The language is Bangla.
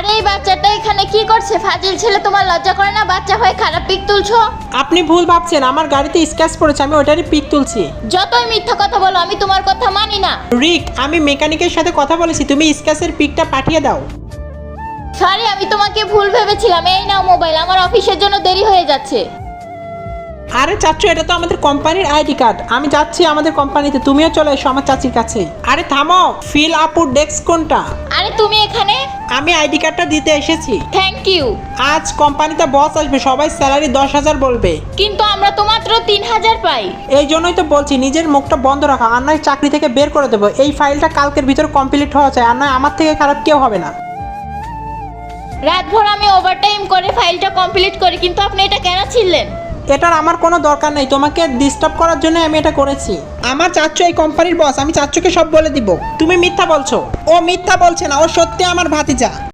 আরে এই বাচ্চাটা এখানে কি করছে? ফাজিল ছেলে, তোমার লজ্জা করে না? বাচ্চা হয়ে খারাপ পিক তুলছো। আপনি ভুল ভাবছেন, আমার গাড়িতে স্ক্র্যাচ পড়েছে, আমি ওটারই পিক তুলছি। যতই মিথ্যা কথা বলো, আমি তোমার কথা মানি না। রিক, আমি মেকানিকের সাথে কথা বলেছি, তুমি স্ক্র্যাচের পিকটা পাঠিয়ে দাও। সরি, আমি তোমাকে ভুল ভেবেছিলাম। এই নাও মোবাইল, আমার অফিসের জন্য দেরি হয়ে যাচ্ছে। আরে চাচু, এটা তো আমাদের কোম্পানির আইডি কার্ড। আমি যাচ্ছি আমাদের কোম্পানিতে, তুমিও চলে এসো আমার চাচির কাছে। আরে থামো, ফিল আপুর ডেস্ক কোনটা? আরে তুমি এখানে? আমি আইডি কার্ডটা দিতে এসেছি। Thank you. আজ কোম্পানিতে বস আসবে, সবাই স্যালারি 10,000 বলবে। কিন্তু আমরা তো মাত্র 3000 পাই। এই জন্যই তো বলছি নিজের মুখটা বন্ধ রাখা, আর নয় চাকরি থেকে বের করে দেবো। এই ফাইলটা কালকের ভিতরে কমপ্লিট হওয়া চাই, আর নয় আমার থেকে খারাপ কেউ হবে না। রাতভর আমি ওভারটাইম করে ফাইলটা কমপ্লিট করি, কিন্তু আপনি এটা কেন ছিলেন? এটার আমার কোনো দরকার নেই, তোমাকে ডিস্টার্ব করার জন্য আমি এটা করেছি। আমার চাচ্চু এই কোম্পানির বস, আমি চাচ্চুকে সব বলে দিব। তুমি মিথ্যা বলছো। ও মিথ্যা বলছে না, ও সত্যি আমার ভাতিজা।